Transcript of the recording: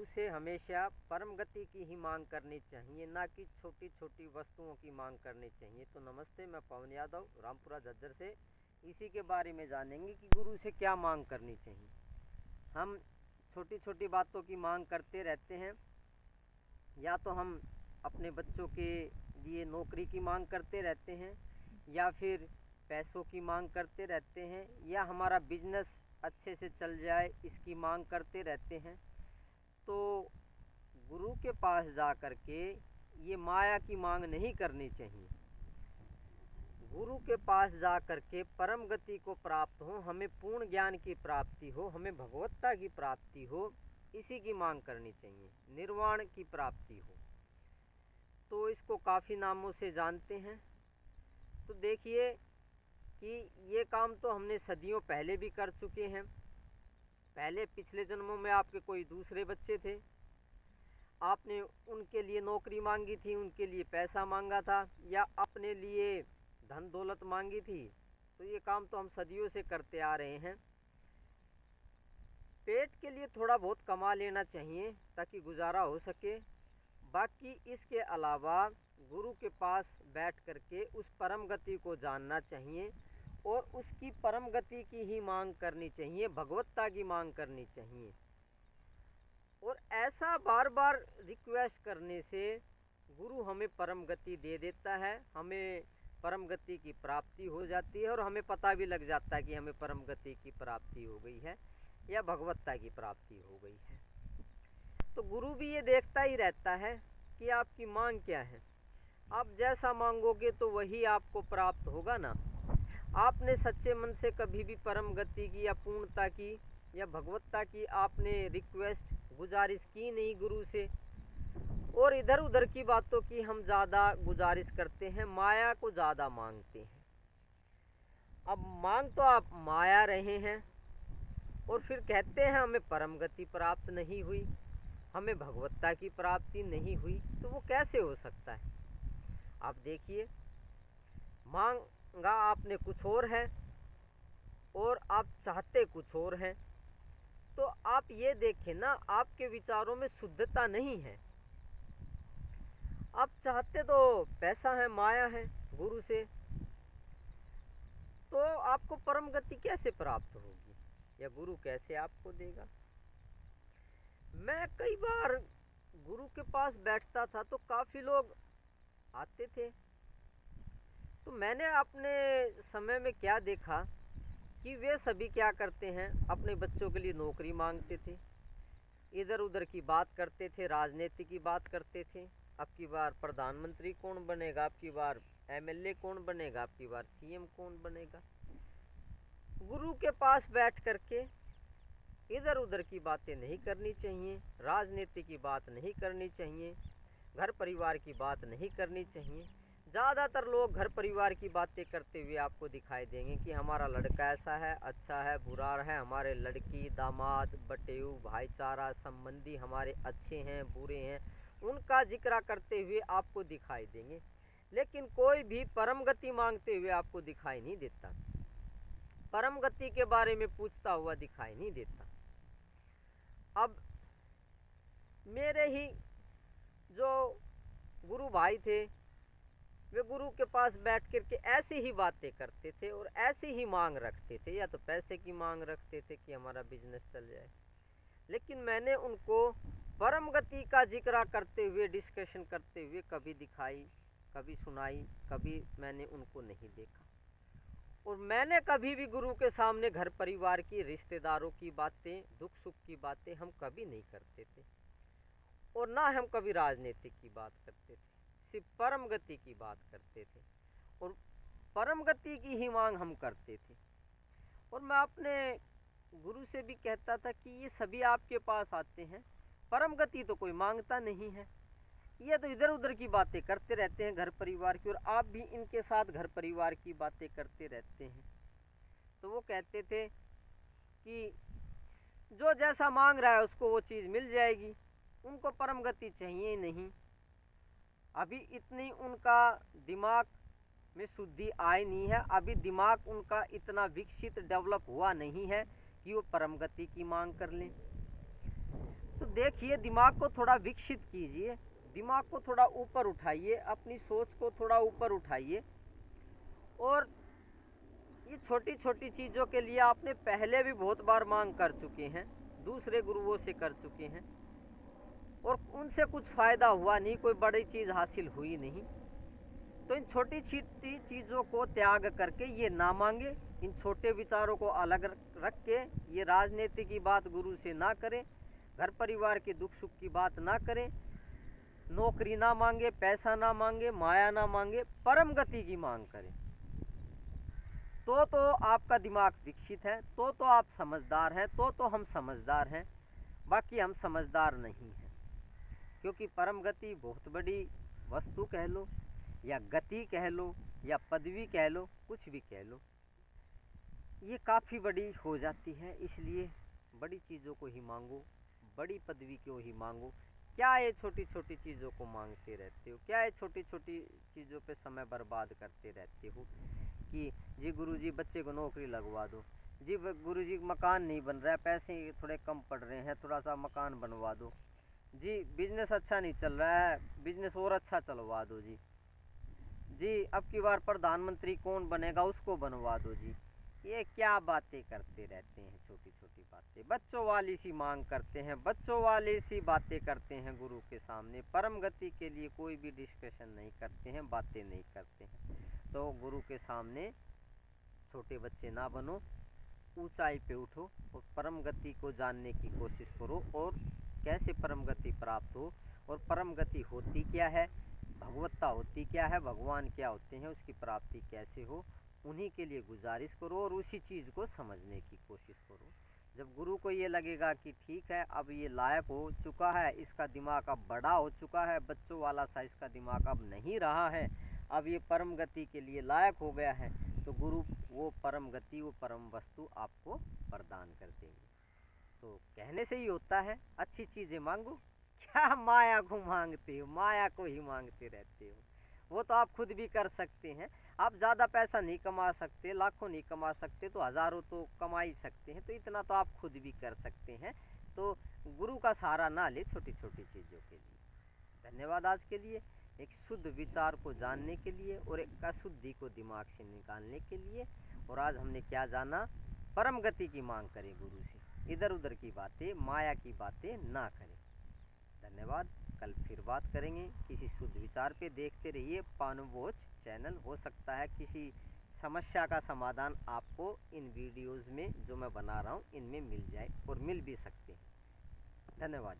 से हमेशा परम गति की ही मांग करनी चाहिए, ना कि छोटी छोटी वस्तुओं की मांग करनी चाहिए। तो नमस्ते, मैं पवन यादव रामपुरा झज्जर से इसी के बारे में जानेंगे कि गुरु से क्या मांग करनी चाहिए। हम छोटी छोटी बातों की मांग करते रहते हैं, या तो हम अपने बच्चों के लिए नौकरी की मांग करते रहते हैं, या फिर पैसों की मांग करते रहते हैं, या हमारा बिजनेस अच्छे से चल जाए इसकी मांग करते रहते हैं। तो गुरु के पास जा कर के ये माया की मांग नहीं करनी चाहिए। गुरु के पास जा कर के परम गति को प्राप्त हो, हमें पूर्ण ज्ञान की प्राप्ति हो, हमें भगवत्ता की प्राप्ति हो, इसी की मांग करनी चाहिए, निर्वाण की प्राप्ति हो। तो इसको काफ़ी नामों से जानते हैं। तो देखिए कि ये काम तो हमने सदियों पहले भी कर चुके हैं। पहले पिछले जन्मों में आपके कोई दूसरे बच्चे थे, आपने उनके लिए नौकरी मांगी थी, उनके लिए पैसा मांगा था, या अपने लिए धन दौलत मांगी थी। तो ये काम तो हम सदियों से करते आ रहे हैं। पेट के लिए थोड़ा बहुत कमा लेना चाहिए ताकि गुजारा हो सके। बाकी इसके अलावा गुरु के पास बैठ करके उस परम गति को जानना चाहिए और उसकी परम गति की ही मांग करनी चाहिए, भगवत्ता की मांग करनी चाहिए। और ऐसा बार बार रिक्वेस्ट करने से गुरु हमें परम गति दे देता है, हमें परम गति की प्राप्ति हो जाती है और हमें पता भी लग जाता है कि हमें परम गति की प्राप्ति हो गई है या भगवत्ता की प्राप्ति हो गई है। तो गुरु भी ये देखता ही रहता है कि आपकी मांग क्या है। आप जैसा मांगोगे तो वही आपको प्राप्त होगा ना। आपने सच्चे मन से कभी भी परम गति की या पूर्णता की या भगवत्ता की आपने रिक्वेस्ट गुजारिश की नहीं गुरु से, और इधर उधर की बातों की हम ज़्यादा गुजारिश करते हैं, माया को ज़्यादा मांगते हैं। अब मांग तो आप माया रहे हैं और फिर कहते हैं हमें परम गति प्राप्त नहीं हुई, हमें भगवत्ता की प्राप्ति नहीं हुई। तो वो कैसे हो सकता है? आप देखिए, मांगा आपने कुछ और है और आप चाहते कुछ और हैं। तो आप ये देखें ना, आपके विचारों में शुद्धता नहीं है। आप चाहते तो पैसा है, माया है गुरु से, तो आपको परम गति कैसे प्राप्त होगी या गुरु कैसे आपको देगा? मैं कई बार गुरु के पास बैठता था तो काफ़ी लोग आते थे। तो मैंने अपने समय में क्या देखा कि वे सभी क्या करते हैं, अपने बच्चों के लिए नौकरी मांगते थे, इधर उधर की बात करते थे, राजनीति की बात करते थे। अब की बार प्रधानमंत्री कौन बनेगा, अब की बार एमएलए कौन बनेगा, अब की बार सीएम कौन बनेगा। गुरु के पास बैठ करके इधर उधर की बातें नहीं करनी चाहिए, राजनीति की बात नहीं करनी चाहिए, घर परिवार की बात नहीं करनी चाहिए। ज़्यादातर लोग घर परिवार की बातें करते हुए आपको दिखाई देंगे कि हमारा लड़का ऐसा है, अच्छा है, बुरा है, हमारे लड़की, दामाद, बटेऊ, भाईचारा, संबंधी हमारे अच्छे हैं, बुरे हैं, उनका जिक्र करते हुए आपको दिखाई देंगे। लेकिन कोई भी परम गति मांगते हुए आपको दिखाई नहीं देता, परम गति के बारे में पूछता हुआ दिखाई नहीं देता। अब मेरे ही जो गुरु भाई थे, वे गुरु के पास बैठ कर के ऐसी ही बातें करते थे और ऐसी ही मांग रखते थे, या तो पैसे की मांग रखते थे कि हमारा बिजनेस चल जाए। लेकिन मैंने उनको परम गति का जिक्र करते हुए, डिस्कशन करते हुए कभी दिखाई, कभी सुनाई, कभी मैंने उनको नहीं देखा। और मैंने कभी भी गुरु के सामने घर परिवार की, रिश्तेदारों की बातें, दुख सुख की बातें हम कभी नहीं करते थे, और ना हम कभी राजनीतिक की बात करते थे, सिर्फ परम गति की बात करते थे और परम गति की ही मांग हम करते थे। और मैं अपने गुरु से भी कहता था कि ये सभी आपके पास आते हैं, परम गति तो कोई मांगता नहीं है, ये तो इधर उधर की बातें करते रहते हैं घर परिवार की, और आप भी इनके साथ घर परिवार की बातें करते रहते हैं। तो वो कहते थे कि जो जैसा मांग रहा है उसको वो चीज़ मिल जाएगी, उनको परम गति चाहिए ही नहीं। अभी इतनी उनका दिमाग में शुद्धि आई नहीं है, अभी दिमाग उनका इतना विकसित डेवलप हुआ नहीं है कि वो परम गति की मांग कर लें। तो देखिए, दिमाग को थोड़ा विकसित कीजिए, दिमाग को थोड़ा ऊपर उठाइए, अपनी सोच को थोड़ा ऊपर उठाइए। और ये छोटी छोटी चीज़ों के लिए आपने पहले भी बहुत बार मांग कर चुके हैं, दूसरे गुरुओं से कर चुके हैं, और उनसे कुछ फ़ायदा हुआ नहीं, कोई बड़ी चीज़ हासिल हुई नहीं। तो इन छोटी छोटी चीज़ों को त्याग करके ये ना मांगे, इन छोटे विचारों को अलग रख के ये राजनीति की बात गुरु से ना करें, घर परिवार के दुख सुख की बात ना करें, नौकरी ना मांगे, पैसा ना मांगे, माया ना मांगे, परम गति की मांग करें। तो आपका दिमाग विकसित है, तो आप समझदार हैं, तो हम समझदार हैं। बाकी हम समझदार नहीं हैं, क्योंकि परम गति बहुत बड़ी वस्तु कह लो, या गति कह लो, या पदवी कह लो, कुछ भी कह लो, ये काफ़ी बड़ी हो जाती है। इसलिए बड़ी चीज़ों को ही मांगो, बड़ी पदवी को ही मांगो। क्या ये छोटी छोटी चीज़ों को मांगते रहते हो? क्या ये छोटी छोटी चीज़ों पे समय बर्बाद करते रहते हो कि जी गुरुजी बच्चे को नौकरी लगवा दो, जी गुरुजी मकान नहीं बन रहा है, पैसे थोड़े कम पड़ रहे हैं, थोड़ा सा मकान बनवा दो, जी बिजनेस अच्छा नहीं चल रहा है, बिजनेस और अच्छा चलवा दो, जी अब की बार प्रधानमंत्री कौन बनेगा उसको बनवा दो जी। ये क्या बातें करते रहते हैं, छोटी छोटी बातें, बच्चों वाली सी मांग करते हैं, बच्चों वाली सी बातें करते हैं। गुरु के सामने परम गति के लिए कोई भी डिस्कशन नहीं करते हैं, बातें नहीं करते हैं। तो गुरु के सामने छोटे बच्चे ना बनो, ऊंचाई पे उठो और परम गति को जानने की कोशिश करो, और कैसे परम गति प्राप्त हो, और परम गति होती क्या है, भगवत्ता होती क्या है, भगवान क्या होते हैं, उसकी प्राप्ति कैसे हो, उन्हीं के लिए गुजारिश करो और उसी चीज़ को समझने की कोशिश करो। जब गुरु को ये लगेगा कि ठीक है अब ये लायक हो चुका है, इसका दिमाग अब बड़ा हो चुका है, बच्चों वाला सा इसका दिमाग अब नहीं रहा है, अब ये परम गति के लिए लायक हो गया है, तो गुरु वो परम गति, वो परम वस्तु आपको प्रदान कर देंगे। तो कहने से ही होता है, अच्छी चीज़ें मांगो, क्या माया को मांगते हो, माया को ही मांगते रहते हो। वो तो आप खुद भी कर सकते हैं। आप ज़्यादा पैसा नहीं कमा सकते, लाखों नहीं कमा सकते, तो हज़ारों तो कमा ही सकते हैं, तो इतना तो आप खुद भी कर सकते हैं। तो गुरु का सहारा ना ले छोटी छोटी चीज़ों के लिए। धन्यवाद आज के लिए, एक शुद्ध विचार को जानने के लिए और एक अशुद्धि को दिमाग से निकालने के लिए। और आज हमने क्या जाना, परम गति की मांग करें गुरु से, इधर उधर की बातें, माया की बातें ना करें। धन्यवाद, कल फिर बात करेंगे किसी शुद्ध विचार पे। देखते रहिए पानुबोझ चैनल, हो सकता है किसी समस्या का समाधान आपको इन वीडियोज़ में जो मैं बना रहा हूँ इनमें मिल जाए, और मिल भी सकते हैं। धन्यवाद।